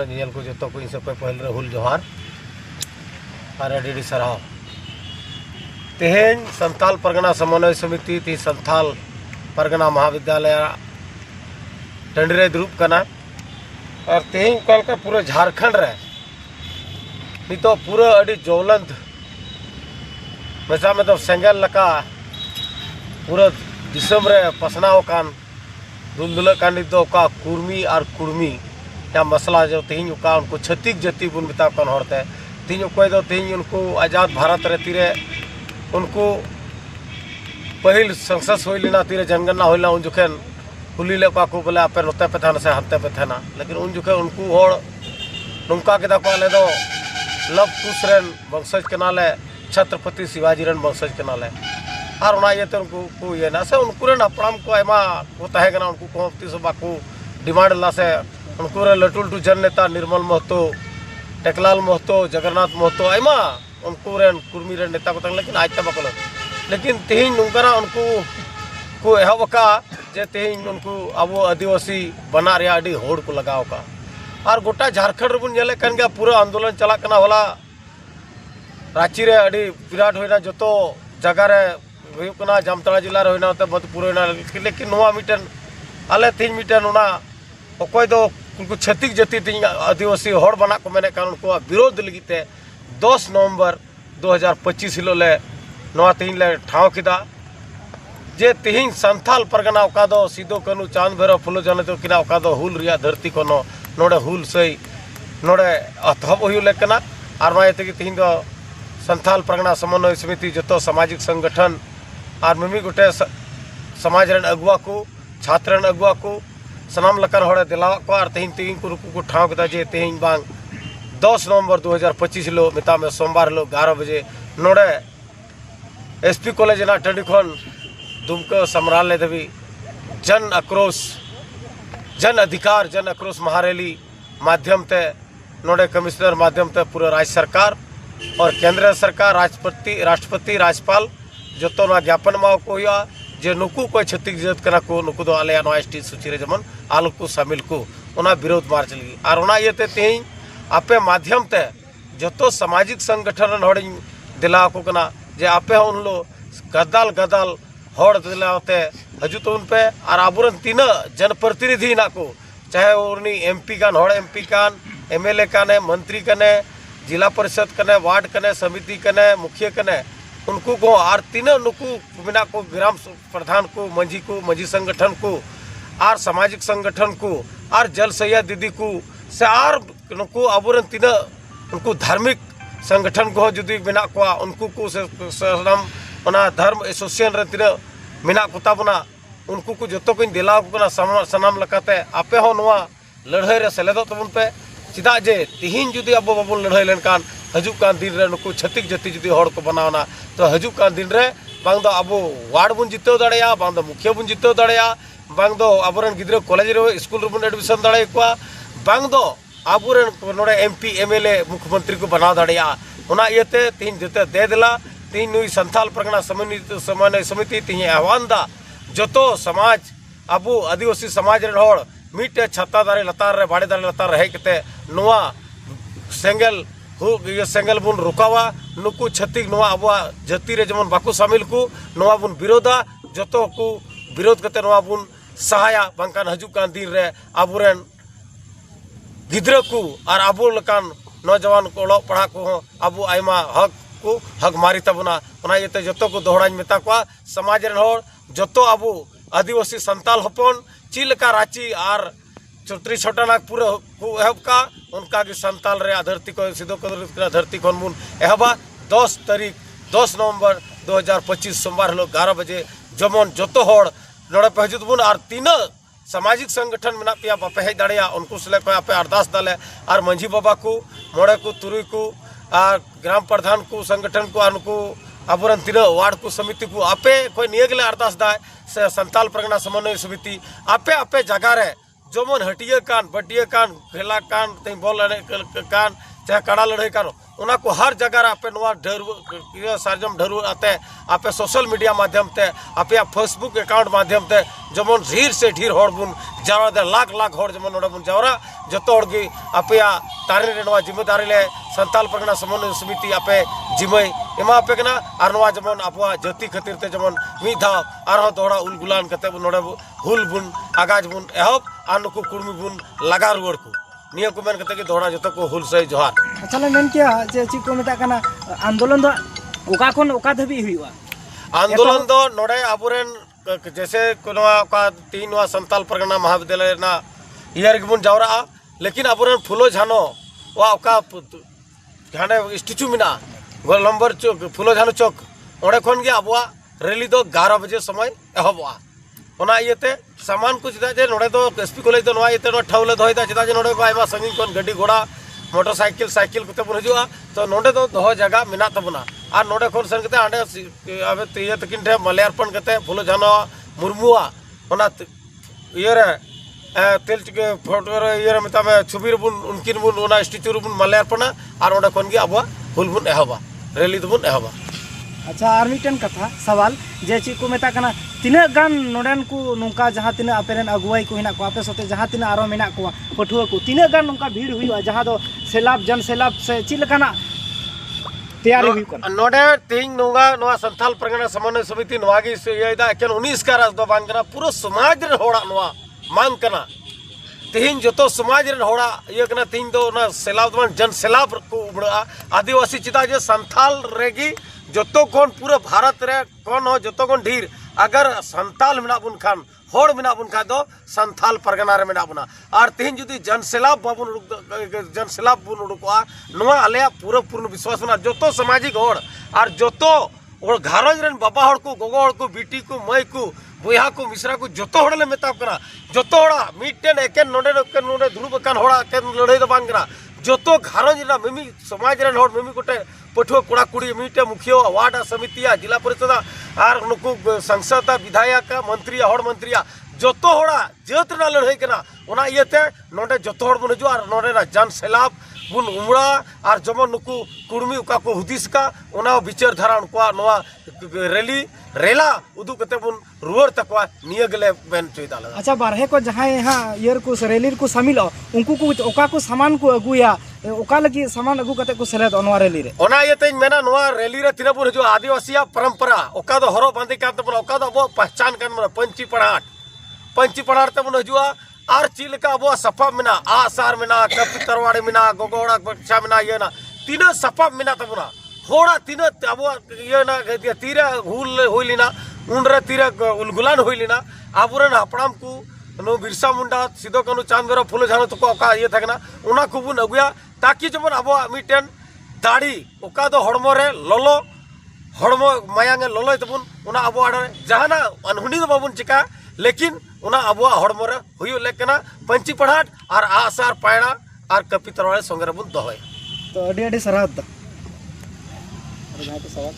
ᱧᱮᱧᱮᱞ को जो को इन सब पहले हुल जोहार और अडी साराव तेहेन संथाल परगना समन्वय समिति ती संथाल परगना महाविद्यालय टंडी रे दुरुब कना और तेहेन कल पूरा झारखंड रे नितो पूरा अडी ज्वलंत मजा में तो सेंगल लका पूरा दिसम रे पसनाव कान दुलदुल कान नितो का कुर्मी और कुर्मी या मसला जो तेहिं उका उनको छत्तीक जाति बुन बिता कन होरते तेहिं कोई दो तेहिं उनको आज़ाद भारत रे तीरे उनको पहिल संसद होई लेना तीरे जनगणना होइला उन जुखेन कुली ले को बोले आपे नोते पे थाना से हत्ते पे थाना लेकिन उन जुखे उनको होड़ नुका के दको आले दो लव कुश रेन वंशज कनाले छत्रपति शिवाजी रेन वंशज कनाले और उना ये तो उनको को ये ना से उनको रेन अपराम को एमा को तहे कना उनको को तीस बाकू डिमांड ला से उनको रे लटू लटू जन नेता निर्मल महतो टेकलाल महतो जगन्नाथ महतो आयमा उनको रेन कुर्मी रेन नेता को तंग लेकिन आज तक बकल लेकिन तेहिं नुकरा उनको को एहबका जे तेहिं उनको अब आदिवासी बना रे अडी होड़ को लगाव का और गोटा झारखंड रेबुन नेले कन गया पूरा आंदोलन चला कना होला रांची रे अडी विराट होइना जतो जगह रे हुयुकना जामताड़ा जिला रे होइना त मधुपुर होइना लेकिन नोवा मिटन आले तीन मिटन उना अकय दो उनको छत्तीक जाति तीन आदिवासी होड़ बना को मेने कारण उनको विरोध लगते 10 नवंबर 2025 हिलोले नवा तीन ले ठाव किदा जे तिहिं संथाल परगना ओका दो सिदो कनु चांद भैरव फुलो जने तो किना ओका दो हुल रिया धरती को नोडे हुल सही नोडे अथब हुई लेकना और मायते कि तिहिं दो संथाल परगना समन्वय समिति जो सामाजिक संगठन और मिमी गोटे समाज रन अगुआ को छात्र रन अगुआ को सनाम लकर होड़े दिलावा को और तेहिं तेहिं को रुकू को ठाव किदा जे तेहिं बांग 10 नवंबर 2025 हिलो मिता में सोमवार हिलो 11 बजे नोड़े एसपी कॉलेज ना टंडी खन दुमका समरालय देवी जन आक्रोश महारैली माध्यम ते नोड़े कमिश्नर माध्यम ते पूरा राज्य सरकार और केंद्र सरकार राष्ट्रपति राज्यपाल जो ना ज्ञापन मा को हुआ जे नुकू कोई छत्तीक जात कना को नुकू दो आले नो एसटी सूची रे जमन आलू को शामिल को ओना विरोध मार्च लगी और ओना येते तेहिं आपे माध्यम ते जतो सामाजिक संगठन होड़ दिला को कना जे आपे उन लो गदाल होड़ दिलाते हजुत उन पे और आबुरन तीन जनप्रतिनिधि ना को चाहे उनी एमपी कान होड़ एमपी कान एमएलए काने मंत्री कने जिला परिषद कने वार्ड कने समिति कने मुखिया कने उनको को और तीनों नुकू बिना को ग्राम प्रधान को मंझी संगठन को और सामाजिक संगठन को और जल सैया दीदी को से और नुकू अबुरन तीनों उनको धार्मिक संगठन को जुदी बिना को उनको को धर्म एसोसिएशन रे तीनों बिना कोता बना उनको को जो को दिलाव को सनाम लकाते आपे हो नवा लड़ाई रे सेलेदो तबन पे चिदा जे तिहिन जुदी अब बाबू लड़ाई लेनकान हजुक कान दिन रे नुकू छत्तीक जाति जुदी होड़ को बनावना तो हजुक कान दिन रे बांग दो अब वार्ड बुन जितो दड़या बांग दो मुखिया बुन जितो दड़या बांग दो अबरन गिद्र कॉलेज रे स्कूल बुन एडमिशन दड़े को बांग दो अबरन नोडे एमपी एमएलए मुख्यमंत्री को बनाव दड़या ओना इते तीन जते दे दिला तीन नुई संथाल परगना समन्वय समिति तीन आह्वान दा जतो समाज अबू आदिवासी समाज रे होड़ मिटे छत्ता दारे लतार रे बाड़े दारे लतार रहे कते नोआ सेंगल बुन रुकावा नुकू छत्तीक नोआ अब जाति रे जमन बाकू शामिल को नोआ बुन विरोधा जतो को विरोध कते नोआ बुन सहाया बांकान हजुक कान दिन रे आबुरेन गिद्र को और आबू लकान नौजवान को ओलो पढ़ा को आबू आयमा हक मारी तबना ओना येते जतो को दोहराñ मेता को समाज रे होड़ जतो आबू आदिवासी संताल हपन चिलका रांची और 34 छोटानाग पूरा एहब का उनका की संताल रे धरती को सिदो धरती खन बुन एहबा 10 नवंबर 2025 सोमवार हिलो 11 बजे जमन जतो होड़ नोड़े पे हजुत बुन और तीन सामाजिक संगठन में पे बापे हज दाड़िया उनको सले को आपे अरदास दाले और मंझी बाबा को मोड़े को तुरुई को और ग्राम प्रधान को संगठन को उनको अबरन तीन वार्ड को समिति को आपे कोई नियगले अरदास दाय से संताल परगना समन्वय समिति आपे आपे जगह रे जमन हटिया कान बटिया कान खेला कान तई बॉल कान चाहे कड़ा लड़ाई कानो उना को हर जगह आपे नवा ढेर सार्जम ढेर आते आपे सोशल मीडिया माध्यम ते आपे फेसबुक अकाउंट माध्यम ते जमन ढेर से ढेर हर बुन जावरा दे लाख लाख हर जमन नोडे बुन जावरा जतो हर गी आपे तारे रे नवा जिम्मेदारी ले संताल परगना समन्वय समिति आपे जिम्मे एमा आपे कना आर नवा जमन आपवा जाति खातिर ते जमन मी धा आर दोड़ा उलगुलान कते नोडे हुल बुन आगाज बुन एहब आर नुकु कुर्मी बुन लगा रुवर को निया को मेन कते कि दोड़ा जतो को हुल सही जोहार अच्छा मेन किया जे ची को मेता कना आंदोलन दो ओका खन ओका धबी हुआ आंदोलन दो नोडे आबुरेन जैसे कोनवा का तीन वा संताल परगना महाविद्यालय ना इयर गिबुन जावरा लेकिन आबुरेन फुलो झानो वा ओका घाने स्टैचू मिना गोल नंबर चौक फुलो झानो चौक ओडे खन गे आबुआ रैली दो 11 बजे समय एहबवा ओना इयते सामान को चिदा जे नोडे दो एसपी कॉलेज दो नवा इयते नो ठावले दोहिदा चिदा जे नोडे को आइमा संगिन कोन गाड़ी घोड़ा मोटरसाइकिल साइकिल कते बन हजुआ तो नोडे दो दो जगह मिना तबना और नोडे खन सन कते आंडे अबे तिय तकिन ठे मल्यार्पण कते फुलो झानो मुर्मुआ ओना इयरे तेल के फोटो रे इयरे मिता में छुबीर बुन उनकिन बुन ओना स्टैचू बुन मल्यार्पण और ओडे खन गे अबवा हुल बुन एहबा रैली बुन एहबा अच्छा आर मिटन कथा सवाल जे ची को मेता कना तिना गान नोडन को नोंका जहां तिना अपेरन अगुवाई को हिना को आपे सते जहां तिना आरो मेना को पठुआ को तिना गान नोंका भीड़ हुई जहां दो सेलाब जन सेलाब से ची लकाना तैयारी हुई को नोडे तिंग नोंगा नोआ संथाल परगना समन्वय समिति नोआगी से येदा एकेन 19 का राज दो बान कना पूरा समाज रे होड़ा नोआ मांग कना तिहिन जतो समाज रे होड़ा ये कना तिंग दो ना सेलाब दो जन सेलाब को उबड़ा आदिवासी चिता जे संथाल रेगी जतो कोन पूरे भारत रे कोन हो जतो कोन ढीर अगर संताल मिना बुन खान होड़ मिना बुन खा दो संथाल परगना रे मिना बुना और तिहिन जुदी जनसेलाब बाबुन जनसेलाब बुन उडुकवा नोआ आले पूरा पूर्ण विश्वास बना जतो सामाजिक होड़ और जतो और घारज रेन बाबा होड़ को गोगो होड़ को बेटी को मई को बुया को मिश्रा को जतो होड़ ले मेताब करा जतो होड़ा मिटन एकेन नोडे नोडे धुरुब कान होड़ा के लड़ाई दो बांग करा जतो घारज रे मिमी समाज रेन होड़ मिमी कोटे पठुआ कोड़ा कुड़ी मीटे मुखिया वार्ड समितिया जिला परिषद और नुकु संसद विधायक मंत्री हड़ मंत्री जतो होड़ा जेत ना लड़ाई कना ओना इयते नोडे जतो होड़ बन हजुआ और नोडे ना जन सेलाब बुन उमड़ा और जमन नुकु कुर्मी उका को हुदिस का ओना विचार धारा उनका नोआ रैली रेला उदु कते बुन रुवर तकवा निय गले बेन चोइदा लगा अच्छा बारहे को जहां यहां यर को रैली को शामिल उनको को ओका को सामान को अगुया ओका लगी सामान अगु कते को सेलेद ओनवा रैली रे ओना ये मेना नोआ रैली रे तिना बुन हजुआ आदिवासी परंपरा ओका दो हरो बांधे का तब ओका दो अब पहचान कान मन पंची पढ़ाट तब हजुआ और चील का अब सफा मिना आसार मिना कपि तरवाड़ी मिना गोगोड़ा बच्चा मिना ये ना तीन सफा मिना तबना होड़ा तीन अब ये ना तीरे हुल होइलिना उनरे तीरे उलगुलान होइलिना आबुरन हपड़ाम को नो बिरसा मुंडा सिदो कानू चांदरो फुलो झानो तो का ये थकना उना को बुन अगुया ताकि जमन अब मिटेन दाड़ी ओका दो हड़मो रे ललो हड़मो मायांगे ललो तबुन उना अब आडे जहाना अनहुनी दो बाबुन चिका लेकिन उना अब हड़मो रे हुयु लेकना पंची पढ़ाट और आसार पायड़ा और कपि तरवाड़े संगे रे बुन दोहय तो अडी अडी सराहत दा सवाल